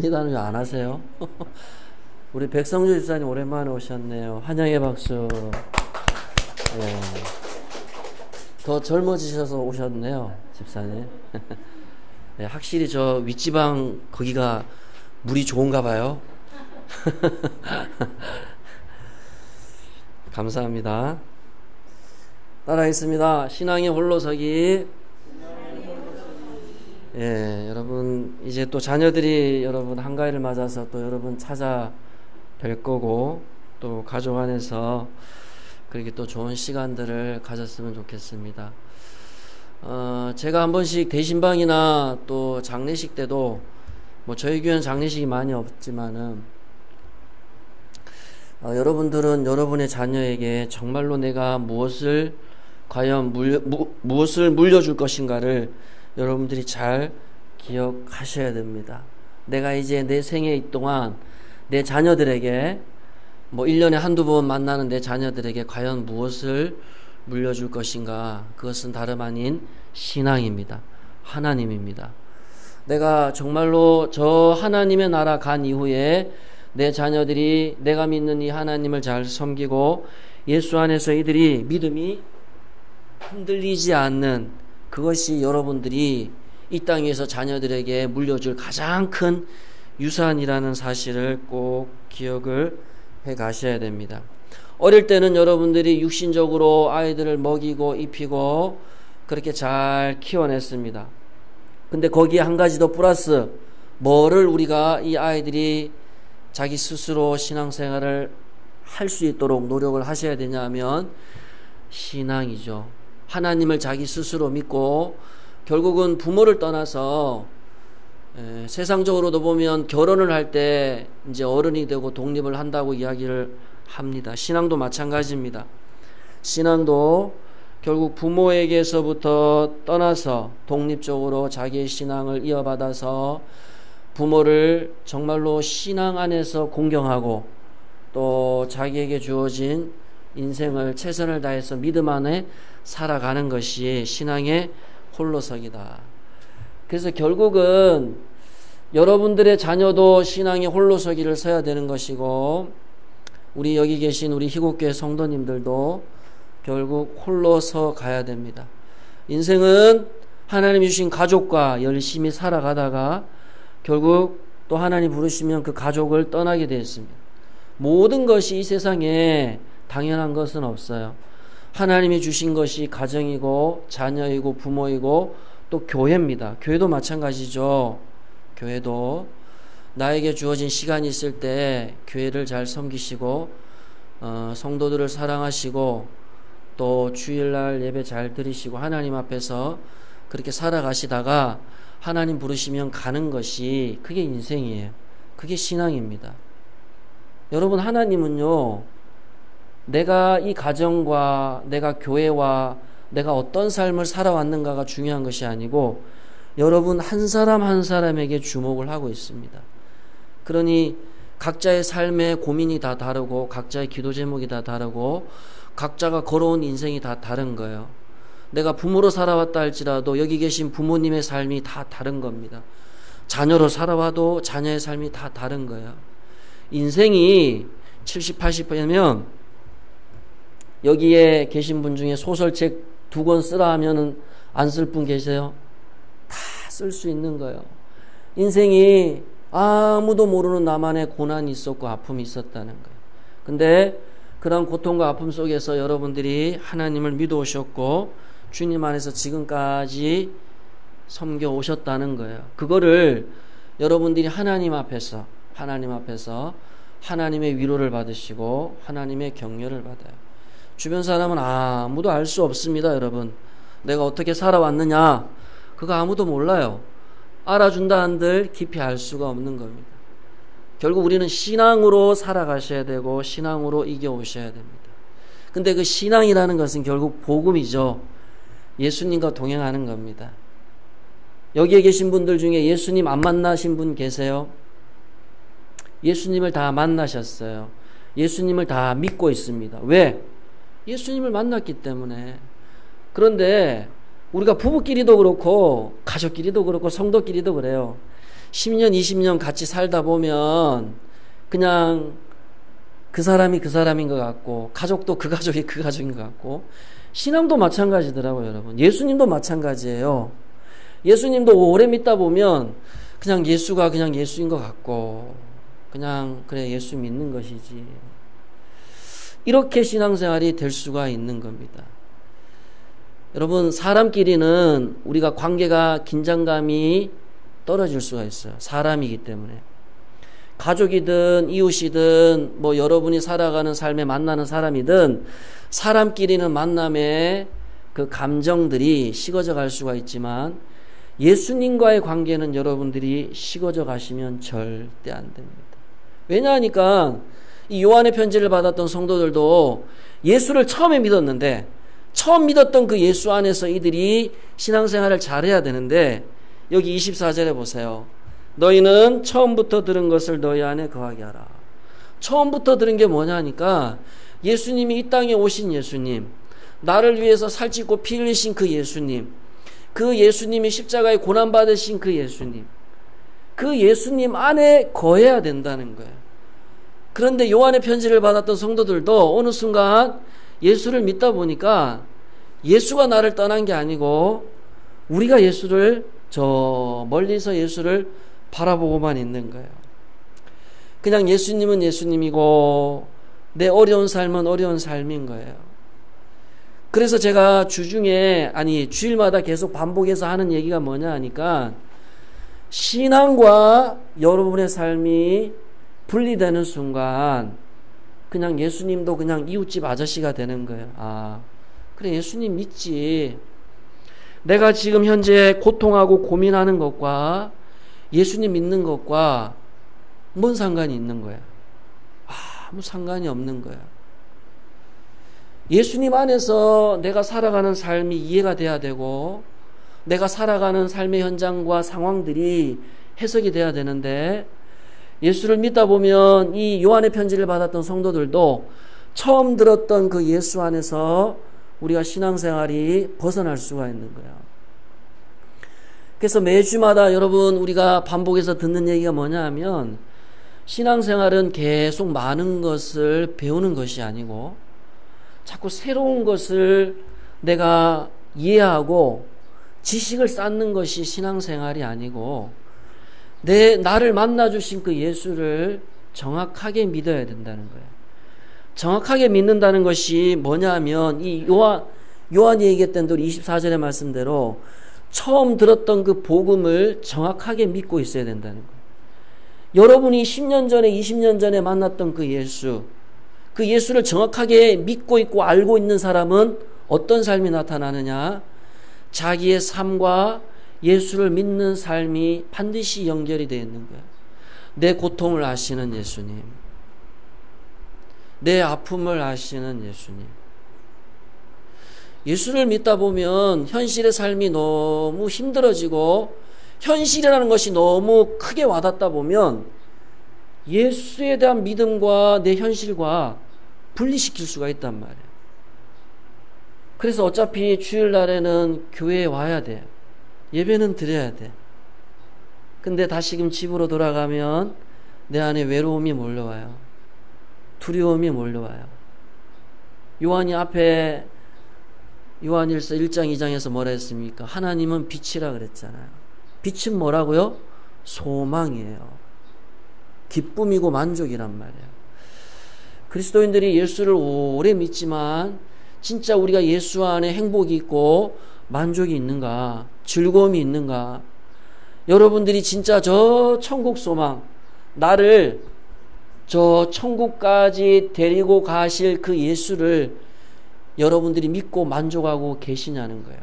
기도는 왜 안 하세요? 우리 백성주 집사님 오랜만에 오셨네요. 환영의 박수. 예. 더 젊어지셔서 오셨네요, 집사님. 예, 확실히 저 윗지방 거기가 물이 좋은가 봐요. 감사합니다. 따라하겠습니다. 신앙의 홀로서기. 예, 여러분 이제 또 자녀들이 여러분 한가위를 맞아서 또 여러분 찾아뵐 거고 또 가족 안에서 그렇게 또 좋은 시간들을 가졌으면 좋겠습니다. 제가 한 번씩 대신방이나 또 장례식 때도 뭐 저희 교회는 장례식이 많이 없지만은 여러분들은 여러분의 자녀에게 정말로 내가 무엇을 과연 무엇을 물려줄 것인가를 여러분들이 잘 기억하셔야 됩니다. 내가 이제 내 생애 동안 내 자녀들에게 뭐 1년에 한두 번 만나는 내 자녀들에게 과연 무엇을 물려줄 것인가, 그것은 다름 아닌 신앙입니다. 하나님입니다. 내가 정말로 저 하나님의 나라 간 이후에 내 자녀들이 내가 믿는 이 하나님을 잘 섬기고 예수 안에서 이들이 믿음이 흔들리지 않는, 그것이 여러분들이 이 땅에서 자녀들에게 물려줄 가장 큰 유산이라는 사실을 꼭 기억을 해 가셔야 됩니다. 어릴 때는 여러분들이 육신적으로 아이들을 먹이고 입히고 그렇게 잘 키워냈습니다. 근데 거기에 한 가지 더 플러스, 뭐를 우리가 이 아이들이 자기 스스로 신앙생활을 할 수 있도록 노력을 하셔야 되냐면 신앙이죠. 하나님을 자기 스스로 믿고, 결국은 부모를 떠나서 세상적으로도 보면 결혼을 할 때 이제 어른이 되고 독립을 한다고 이야기를 합니다. 신앙도 마찬가지입니다. 신앙도 결국 부모에게서부터 떠나서 독립적으로 자기의 신앙을 이어받아서 부모를 정말로 신앙 안에서 공경하고 또 자기에게 주어진 인생을 최선을 다해서 믿음 안에 살아가는 것이 신앙의 홀로서기다. 그래서 결국은 여러분들의 자녀도 신앙의 홀로서기를 서야 되는 것이고, 우리 여기 계신 우리 희곡교회 성도님들도 결국 홀로 서 가야 됩니다. 인생은 하나님이 주신 가족과 열심히 살아가다가 결국 또 하나님 부르시면 그 가족을 떠나게 되었습니다. 모든 것이 이 세상에 당연한 것은 없어요. 하나님이 주신 것이 가정이고 자녀이고 부모이고 또 교회입니다. 교회도 마찬가지죠. 교회도 나에게 주어진 시간이 있을 때 교회를 잘 섬기시고 성도들을 사랑하시고 또 주일날 예배 잘 드리시고 하나님 앞에서 그렇게 살아가시다가 하나님 부르시면 가는 것이, 그게 인생이에요. 그게 신앙입니다. 여러분, 하나님은요, 내가 이 가정과 내가 교회와 내가 어떤 삶을 살아왔는가가 중요한 것이 아니고 여러분 한 사람 한 사람에게 주목을 하고 있습니다. 그러니 각자의 삶의 고민이 다 다르고 각자의 기도 제목이 다 다르고 각자가 걸어온 인생이 다 다른 거예요. 내가 부모로 살아왔다 할지라도 여기 계신 부모님의 삶이 다 다른 겁니다. 자녀로 살아와도 자녀의 삶이 다 다른 거예요. 인생이 70, 80%면 여기에 계신 분 중에 소설책 2권 쓰라 하면은 안 쓸 분 계세요? 다 쓸 수 있는 거예요. 인생이 아무도 모르는 나만의 고난이 있었고 아픔이 있었다는 거예요. 근데 그런 고통과 아픔 속에서 여러분들이 하나님을 믿어 오셨고 주님 안에서 지금까지 섬겨 오셨다는 거예요. 그거를 여러분들이 하나님 앞에서 하나님의 위로를 받으시고 하나님의 격려를 받아요. 주변 사람은 아무도 알 수 없습니다. 여러분, 내가 어떻게 살아왔느냐 그거 아무도 몰라요. 알아준다 한들 깊이 알 수가 없는 겁니다. 결국 우리는 신앙으로 살아가셔야 되고 신앙으로 이겨오셔야 됩니다. 근데 그 신앙이라는 것은 결국 복음이죠. 예수님과 동행하는 겁니다. 여기에 계신 분들 중에 예수님 안 만나신 분 계세요? 예수님을 다 만나셨어요. 예수님을 다 믿고 있습니다. 왜? 예수님을 만났기 때문에. 그런데 우리가 부부끼리도 그렇고 가족끼리도 그렇고 성도끼리도 그래요. 10년, 20년 같이 살다 보면 그냥 그 사람이 그 사람인 것 같고, 가족도 그 가족이 그 가족인 것 같고, 신앙도 마찬가지더라고요, 여러분. 예수님도 마찬가지예요. 예수님도 오래 믿다 보면 그냥 예수가 그냥 예수인 것 같고, 그냥 그래 예수 믿는 것이지. 이렇게 신앙생활이 될 수가 있는 겁니다. 여러분, 사람끼리는 우리가 관계가 긴장감이 떨어질 수가 있어요. 사람이기 때문에. 가족이든 이웃이든 뭐 여러분이 살아가는 삶에 만나는 사람이든 사람끼리는 만남에 그 감정들이 식어져 갈 수가 있지만 예수님과의 관계는 여러분들이 식어져 가시면 절대 안 됩니다. 왜냐하니까 이 요한의 편지를 받았던 성도들도 예수를 처음에 믿었는데 처음 믿었던 그 예수 안에서 이들이 신앙생활을 잘해야 되는데 여기 24절에 보세요. 너희는 처음부터 들은 것을 너희 안에 거하게 하라. 처음부터 들은 게 뭐냐 하니까 예수님이 이 땅에 오신 예수님, 나를 위해서 살찌고 피 흘리신 그 예수님, 그 예수님이 십자가에 고난받으신 그 예수님, 그 예수님 안에 거해야 된다는 거예요. 그런데 요한의 편지를 받았던 성도들도 어느 순간 예수를 믿다 보니까 예수가 나를 떠난 게 아니고 우리가 예수를 저 멀리서 예수를 바라보고만 있는 거예요. 그냥 예수님은 예수님이고 내 어려운 삶은 어려운 삶인 거예요. 그래서 제가 주일마다 계속 반복해서 하는 얘기가 뭐냐 하니까 신앙과 여러분의 삶이 분리되는 순간 그냥 예수님도 그냥 이웃집 아저씨가 되는 거예요. 아, 그래 예수님 믿지. 내가 지금 현재 고통하고 고민하는 것과 예수님 믿는 것과 뭔 상관이 있는 거야? 아무 상관이 없는 거야. 예수님 안에서 내가 살아가는 삶이 이해가 돼야 되고 내가 살아가는 삶의 현장과 상황들이 해석이 돼야 되는데 예수를 믿다 보면 이 요한의 편지를 받았던 성도들도 처음 들었던 그 예수 안에서 우리가 신앙생활이 벗어날 수가 있는 거예요. 그래서 매주마다 여러분 우리가 반복해서 듣는 얘기가 뭐냐 하면 신앙생활은 계속 많은 것을 배우는 것이 아니고 자꾸 새로운 것을 내가 이해하고 지식을 쌓는 것이 신앙생활이 아니고 나를 만나주신 그 예수를 정확하게 믿어야 된다는 거예요. 정확하게 믿는다는 것이 뭐냐 하면 이 요한이 얘기했던 대로 24절의 말씀대로 처음 들었던 그 복음을 정확하게 믿고 있어야 된다는 거예요. 여러분이 10년 전에 20년 전에 만났던 그 예수를 정확하게 믿고 있고 알고 있는 사람은 어떤 삶이 나타나느냐? 자기의 삶과 예수를 믿는 삶이 반드시 연결이 되어 있는 거예요. 내 고통을 아시는 예수님, 내 아픔을 아시는 예수님. 예수를 믿다 보면 현실의 삶이 너무 힘들어지고 현실이라는 것이 너무 크게 와닿다 보면 예수에 대한 믿음과 내 현실과 분리시킬 수가 있단 말이에요. 그래서 어차피 주일날에는 교회에 와야 돼. 예배는 드려야 돼. 근데 다시금 집으로 돌아가면 내 안에 외로움이 몰려와요. 두려움이 몰려와요. 요한이 앞에 요한일서 1장 2장에서 뭐라 했습니까? 하나님은 빛이라 그랬잖아요. 빛은 뭐라고요? 소망이에요. 기쁨이고 만족이란 말이에요. 그리스도인들이 예수를 오래 믿지만 진짜 우리가 예수 안에 행복이 있고 만족이 있는가? 즐거움이 있는가? 여러분들이 진짜 저 천국 소망, 나를 저 천국까지 데리고 가실 그 예수를 여러분들이 믿고 만족하고 계시냐는 거예요.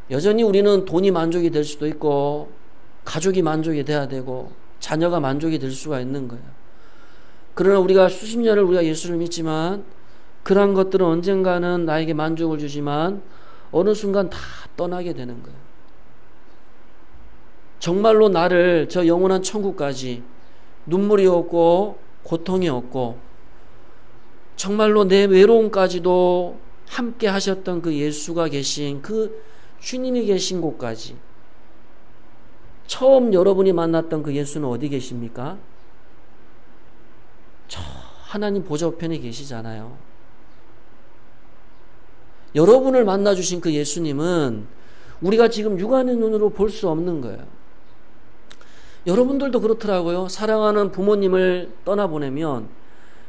여전히 우리는 돈이 만족이 될 수도 있고 가족이 만족이 돼야 되고 자녀가 만족이 될 수가 있는 거예요. 그러나 우리가 수십 년을 우리가 예수를 믿지만 그러한 것들은 언젠가는 나에게 만족을 주지만 어느 순간 다 떠나게 되는 거예요. 정말로 나를 저 영원한 천국까지 눈물이 없고 고통이 없고 정말로 내 외로움까지도 함께 하셨던 그 예수가 계신 그 주님이 계신 곳까지 처음 여러분이 만났던 그 예수는 어디 계십니까? 저 하나님 보좌우편에 계시잖아요. 여러분을 만나주신 그 예수님은 우리가 지금 육안의 눈으로 볼 수 없는 거예요. 여러분들도 그렇더라고요. 사랑하는 부모님을 떠나보내면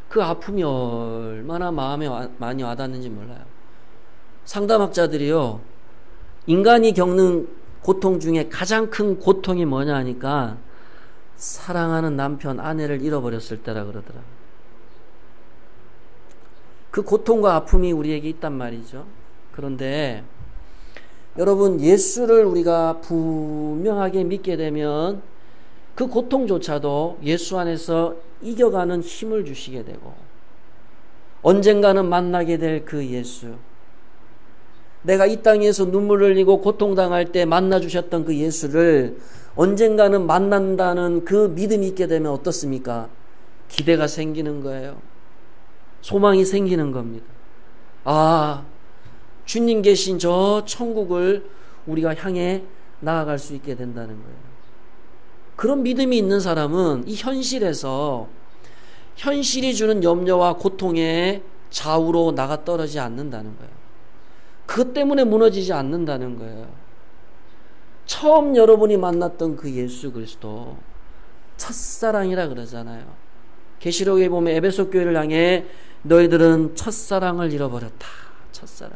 그 아픔이 얼마나 마음에 많이 와닿는지 몰라요. 상담학자들이요, 인간이 겪는 고통 중에 가장 큰 고통이 뭐냐 하니까 사랑하는 남편, 아내를 잃어버렸을 때라 그러더라고요. 그 고통과 아픔이 우리에게 있단 말이죠. 그런데 여러분, 예수를 우리가 분명하게 믿게 되면 그 고통조차도 예수 안에서 이겨가는 힘을 주시게 되고, 언젠가는 만나게 될 그 예수, 내가 이 땅에서 눈물을 흘리고 고통당할 때 만나주셨던 그 예수를 언젠가는 만난다는 그 믿음이 있게 되면 어떻습니까? 기대가 생기는 거예요. 소망이 생기는 겁니다. 아, 주님 계신 저 천국을 우리가 향해 나아갈 수 있게 된다는 거예요. 그런 믿음이 있는 사람은 이 현실에서 현실이 주는 염려와 고통의 좌우로 나가 떨어지지 않는다는 거예요. 그것 때문에 무너지지 않는다는 거예요. 처음 여러분이 만났던 그 예수 그리스도, 첫사랑이라 그러잖아요. 계시록에 보면 에베소 교회를 향해 너희들은 첫사랑을 잃어버렸다. 첫사랑.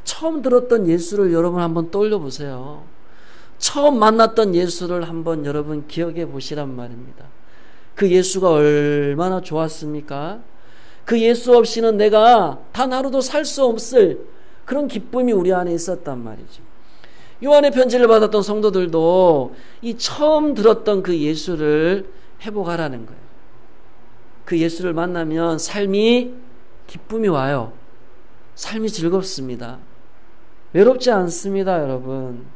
처음 들었던 예수를 여러분 한번 떠올려 보세요. 처음 만났던 예수를 한번 여러분 기억해 보시란 말입니다. 그 예수가 얼마나 좋았습니까? 그 예수 없이는 내가 단 하루도 살 수 없을 그런 기쁨이 우리 안에 있었단 말이죠. 요한의 편지를 받았던 성도들도 이 처음 들었던 그 예수를 회복하라는 거예요. 그 예수를 만나면 삶이 기쁨이 와요. 삶이 즐겁습니다. 외롭지 않습니다, 여러분.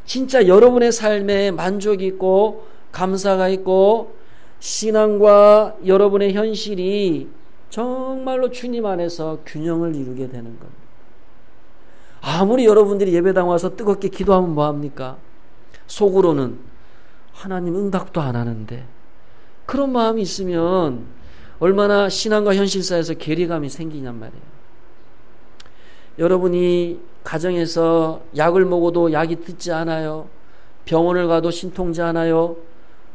진짜 여러분의 삶에 만족이 있고 감사가 있고 신앙과 여러분의 현실이 정말로 주님 안에서 균형을 이루게 되는 겁니다. 아무리 여러분들이 예배당 와서 뜨겁게 기도하면 뭐합니까? 속으로는 하나님 응답도 안 하는데, 그런 마음이 있으면 얼마나 신앙과 현실 사이에서 괴리감이 생기냔 말이에요. 여러분이 가정에서 약을 먹어도 약이 듣지 않아요. 병원을 가도 신통치 않아요.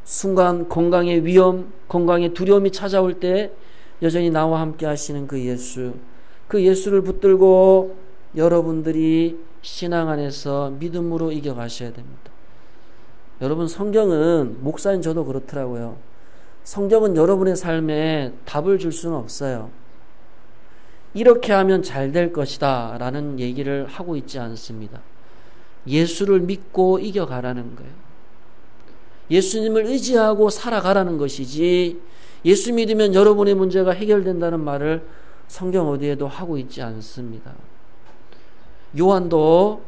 순간 건강의 위험, 건강의 두려움이 찾아올 때 여전히 나와 함께 하시는 그 예수, 그 예수를 붙들고 여러분들이 신앙 안에서 믿음으로 이겨가셔야 됩니다. 여러분, 성경은, 목사인 저도 그렇더라고요. 성경은 여러분의 삶에 답을 줄 수는 없어요. 이렇게 하면 잘 될 것이다 라는 얘기를 하고 있지 않습니다. 예수를 믿고 이겨가라는 거예요. 예수님을 의지하고 살아가라는 것이지, 예수 믿으면 여러분의 문제가 해결된다는 말을 성경 어디에도 하고 있지 않습니다. 요한도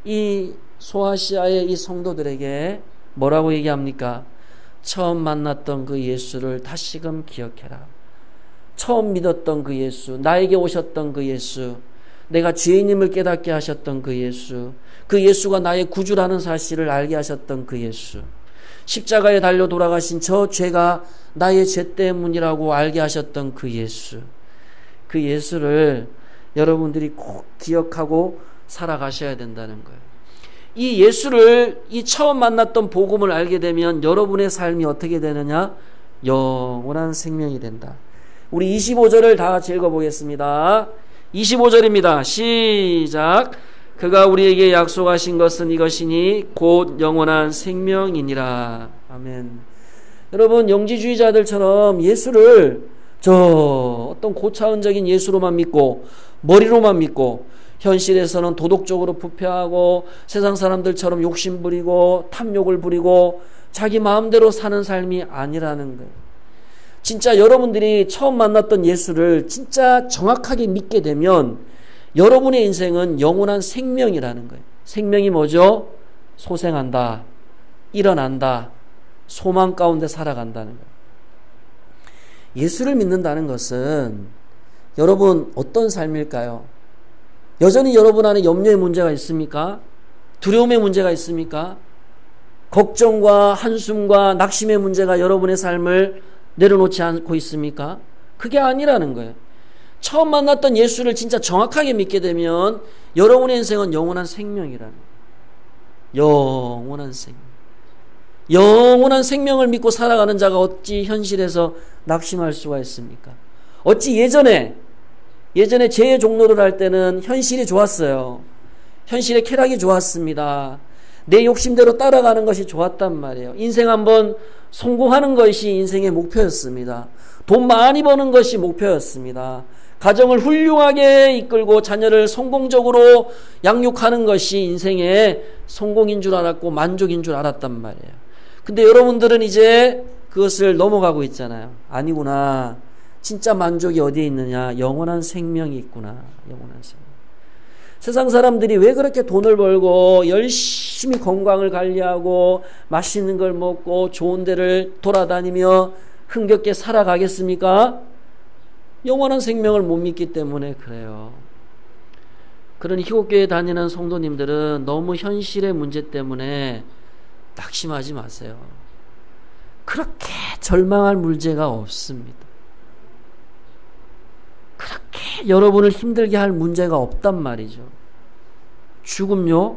이 소아시아의 이 성도들에게 뭐라고 얘기합니까? 처음 만났던 그 예수를 다시금 기억해라. 처음 믿었던 그 예수, 나에게 오셨던 그 예수, 내가 죄인임을 깨닫게 하셨던 그 예수, 그 예수가 나의 구주라는 사실을 알게 하셨던 그 예수, 십자가에 달려 돌아가신 저 죄가 나의 죄 때문이라고 알게 하셨던 그 예수, 그 예수를 여러분들이 꼭 기억하고 살아가셔야 된다는 거예요. 이 예수를, 이 처음 만났던 복음을 알게 되면 여러분의 삶이 어떻게 되느냐? 영원한 생명이 된다. 우리 25절을 다 같이 읽어보겠습니다. 25절입니다. 시작. 그가 우리에게 약속하신 것은 이것이니 곧 영원한 생명이니라. 아멘. 여러분, 영지주의자들처럼 예수를 어떤 고차원적인 예수로만 믿고 머리로만 믿고 현실에서는 도덕적으로 부패하고 세상 사람들처럼 욕심부리고 탐욕을 부리고 자기 마음대로 사는 삶이 아니라는 거예요. 진짜 여러분들이 처음 만났던 예수를 진짜 정확하게 믿게 되면 여러분의 인생은 영원한 생명이라는 거예요. 생명이 뭐죠? 소생한다, 일어난다, 소망 가운데 살아간다는 거예요. 예수를 믿는다는 것은 여러분 어떤 삶일까요? 여전히 여러분 안에 염려의 문제가 있습니까? 두려움의 문제가 있습니까? 걱정과 한숨과 낙심의 문제가 여러분의 삶을 내려놓지 않고 있습니까? 그게 아니라는 거예요. 처음 만났던 예수를 진짜 정확하게 믿게 되면 여러분의 인생은 영원한 생명이라는 거예요. 영원한 생명. 영원한 생명을 믿고 살아가는 자가 어찌 현실에서 낙심할 수가 있습니까? 어찌 예전에 재해 종로를 할 때는 현실이 좋았어요. 현실의 쾌락이 좋았습니다. 내 욕심대로 따라가는 것이 좋았단 말이에요. 인생 한번 성공하는 것이 인생의 목표였습니다. 돈 많이 버는 것이 목표였습니다. 가정을 훌륭하게 이끌고 자녀를 성공적으로 양육하는 것이 인생의 성공인 줄 알았고 만족인 줄 알았단 말이에요. 근데 여러분들은 이제 그것을 넘어가고 있잖아요. 아니구나. 진짜 만족이 어디에 있느냐? 영원한 생명이 있구나. 영원한 생명. 세상 사람들이 왜 그렇게 돈을 벌고 열심히 건강을 관리하고 맛있는 걸 먹고 좋은 데를 돌아다니며 흥겹게 살아가겠습니까? 영원한 생명을 못 믿기 때문에 그래요. 그런 희곡교회 다니는 성도님들은 너무 현실의 문제 때문에 낙심하지 마세요. 그렇게 절망할 문제가 없습니다. 그렇게 여러분을 힘들게 할 문제가 없단 말이죠. 죽음요?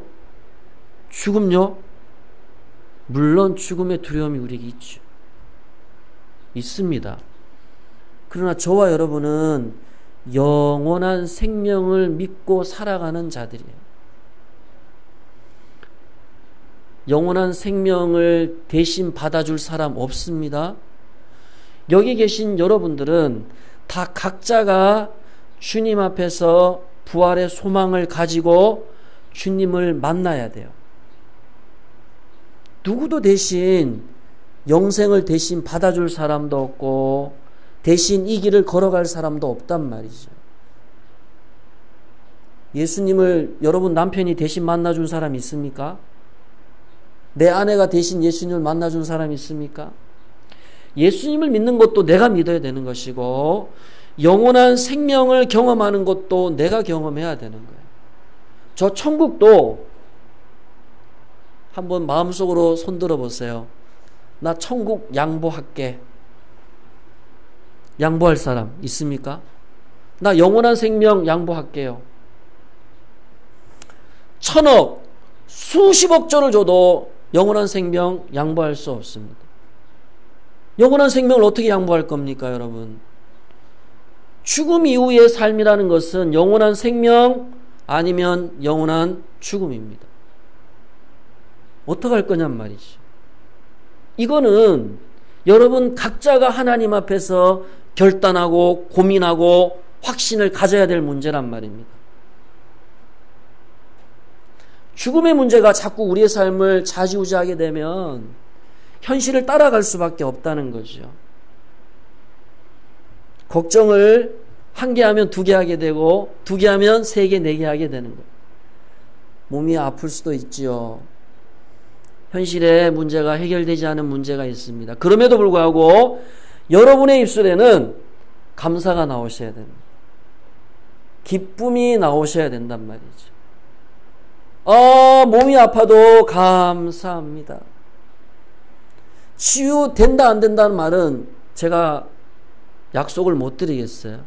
물론 죽음의 두려움이 우리에게 있죠. 있습니다. 그러나 저와 여러분은 영원한 생명을 믿고 살아가는 자들이에요. 영원한 생명을 대신 받아줄 사람 없습니다. 여기 계신 여러분들은 다 각자가 주님 앞에서 부활의 소망을 가지고 주님을 만나야 돼요. 누구도 대신 영생을 대신 받아줄 사람도 없고 대신 이 길을 걸어갈 사람도 없단 말이죠. 예수님을 여러분 남편이 대신 만나준 사람 있습니까? 내 아내가 대신 예수님을 만나준 사람 있습니까? 예수님을 믿는 것도 내가 믿어야 되는 것이고 영원한 생명을 경험하는 것도 내가 경험해야 되는 거예요. 저 천국도 한번 마음속으로 손들어 보세요. 나 천국 양보할게. 양보할 사람 있습니까? 나 영원한 생명 양보할게요. 1000억, 수십억 조를 줘도 영원한 생명 양보할 수 없습니다. 영원한 생명을 어떻게 양보할 겁니까, 여러분? 죽음 이후의 삶이라는 것은 영원한 생명 아니면 영원한 죽음입니다. 어떻게 할 거냔 말이죠. 이거는 여러분 각자가 하나님 앞에서 결단하고 고민하고 확신을 가져야 될 문제란 말입니다. 죽음의 문제가 자꾸 우리의 삶을 좌지우지하게 되면 현실을 따라갈 수밖에 없다는 거죠. 걱정을 1개 하면 2개 하게 되고 2개 하면 3개, 4개 하게 되는 거예요. 몸이 아플 수도 있지요. 현실의 문제가 해결되지 않은 문제가 있습니다. 그럼에도 불구하고 여러분의 입술에는 감사가 나오셔야 됩니다. 기쁨이 나오셔야 된단 말이죠. 몸이 아파도 감사합니다. 치유된다 안 된다는 말은 제가 약속을 못 드리겠어요.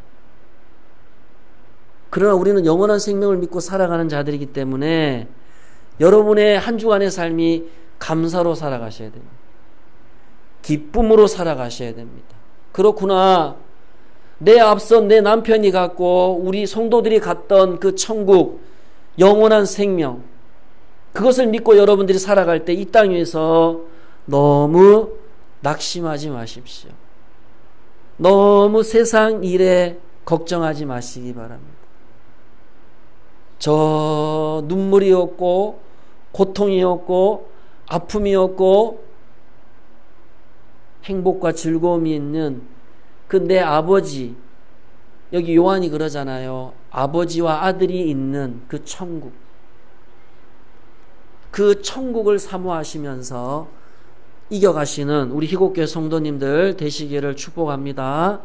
그러나 우리는 영원한 생명을 믿고 살아가는 자들이기 때문에 여러분의 한 주간의 삶이 감사로 살아가셔야 됩니다. 기쁨으로 살아가셔야 됩니다. 그렇구나. 내 앞서 내 남편이 갔고 우리 성도들이 갔던 그 천국, 영원한 생명, 그것을 믿고 여러분들이 살아갈 때 이 땅 위에서 너무 낙심하지 마십시오. 너무 세상 일에 걱정하지 마시기 바랍니다. 저 눈물이 없고 고통이 없고 아픔이 없고 행복과 즐거움이 있는 그 내 아버지, 여기 요한이 그러잖아요. 아버지와 아들이 있는 그 천국, 그 천국을 사모하시면서 이겨가시는 우리 희곡교회 성도님들 되시기를 축복합니다.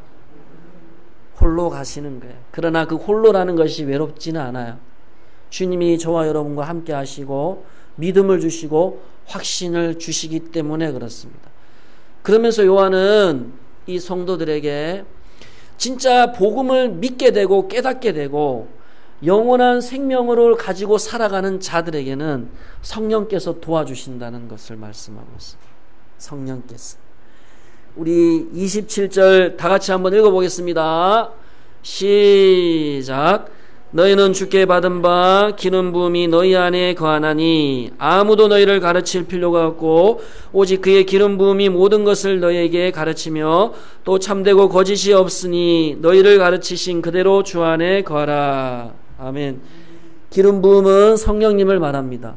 홀로 가시는 거예요. 그러나 그 홀로라는 것이 외롭지는 않아요. 주님이 저와 여러분과 함께 하시고 믿음을 주시고 확신을 주시기 때문에 그렇습니다. 그러면서 요한은 이 성도들에게 진짜 복음을 믿게 되고 깨닫게 되고 영원한 생명을 가지고 살아가는 자들에게는 성령께서 도와주신다는 것을 말씀하고 있습니다. 성령께서. 우리 27절 다 같이 한번 읽어보겠습니다. 시작. 너희는 주께 받은 바 기름 부음이 너희 안에 거하나니 아무도 너희를 가르칠 필요가 없고 오직 그의 기름 부음이 모든 것을 너희에게 가르치며 또 참되고 거짓이 없으니 너희를 가르치신 그대로 주 안에 거하라. 아멘. 기름 부음은 성령님을 말합니다.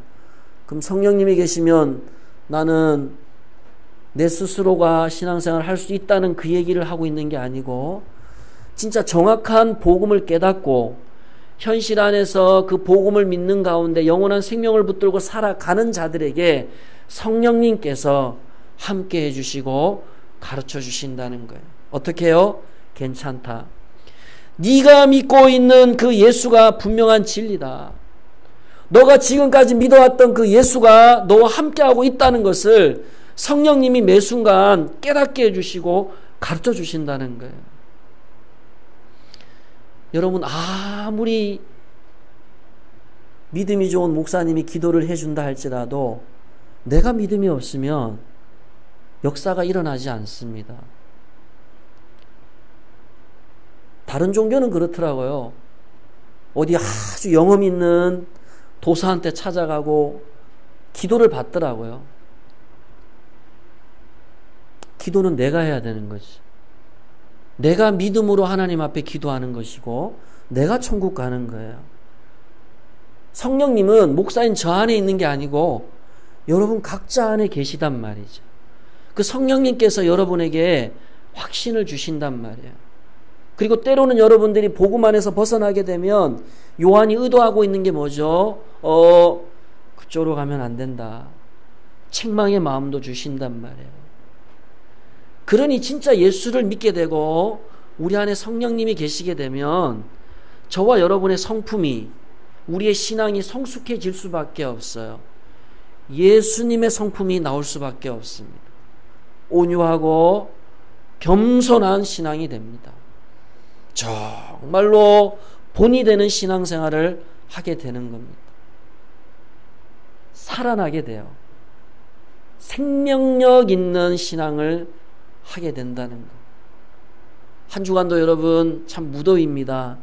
그럼 성령님이 계시면 나는 내 스스로가 신앙생활을 할 수 있다는 그 얘기를 하고 있는 게 아니고 진짜 정확한 복음을 깨닫고 현실 안에서 그 복음을 믿는 가운데 영원한 생명을 붙들고 살아가는 자들에게 성령님께서 함께 해주시고 가르쳐 주신다는 거예요. 어떻게 해요? 괜찮다. 네가 믿고 있는 그 예수가 분명한 진리다. 너가 지금까지 믿어왔던 그 예수가 너와 함께하고 있다는 것을 성령님이 매 순간 깨닫게 해주시고 가르쳐 주신다는 거예요. 여러분, 아무리 믿음이 좋은 목사님이 기도를 해준다 할지라도 내가 믿음이 없으면 역사가 일어나지 않습니다. 다른 종교는 그렇더라고요. 어디 아주 영험 있는 도사한테 찾아가고 기도를 받더라고요. 기도는 내가 해야 되는 거지. 내가 믿음으로 하나님 앞에 기도하는 것이고 내가 천국 가는 거예요. 성령님은 목사인 저 안에 있는 게 아니고 여러분 각자 안에 계시단 말이죠. 그 성령님께서 여러분에게 확신을 주신단 말이에요. 그리고 때로는 여러분들이 복음 안에서 벗어나게 되면 요한이 의도하고 있는 게 뭐죠? 그쪽으로 가면 안 된다. 책망의 마음도 주신단 말이에요. 그러니 진짜 예수를 믿게 되고 우리 안에 성령님이 계시게 되면 저와 여러분의 성품이 우리의 신앙이 성숙해질 수밖에 없어요. 예수님의 성품이 나올 수밖에 없습니다. 온유하고 겸손한 신앙이 됩니다. 정말로 본이 되는 신앙생활을 하게 되는 겁니다. 살아나게 돼요. 생명력 있는 신앙을 하게 된다는 것. 한 주간도 여러분 참 무더위입니다.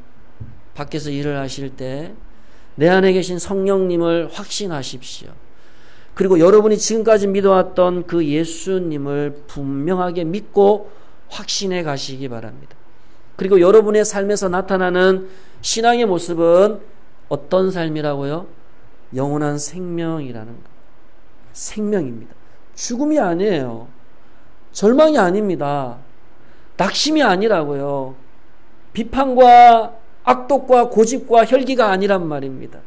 밖에서 일을 하실 때 내 안에 계신 성령님을 확신하십시오. 그리고 여러분이 지금까지 믿어왔던 그 예수님을 분명하게 믿고 확신해 가시기 바랍니다. 그리고 여러분의 삶에서 나타나는 신앙의 모습은 어떤 삶이라고요? 영원한 생명이라는 것. 생명입니다. 죽음이 아니에요. 절망이 아닙니다. 낙심이 아니라고요. 비판과 악독과 고집과 혈기가 아니란 말입니다.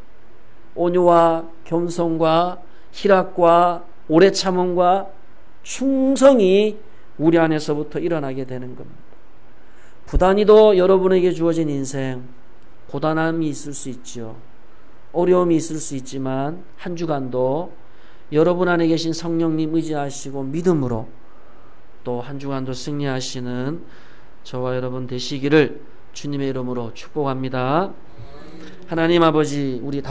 온유와 겸손과 희락과 오래 참음과 충성이 우리 안에서부터 일어나게 되는 겁니다. 부단히도 여러분에게 주어진 인생 고단함이 있을 수 있죠. 어려움이 있을 수 있지만 한 주간도 여러분 안에 계신 성령님 의지하시고 믿음으로 또 한 주간도 승리하시는 저와 여러분 되시기를 주님의 이름으로 축복합니다. 하나님 아버지, 우리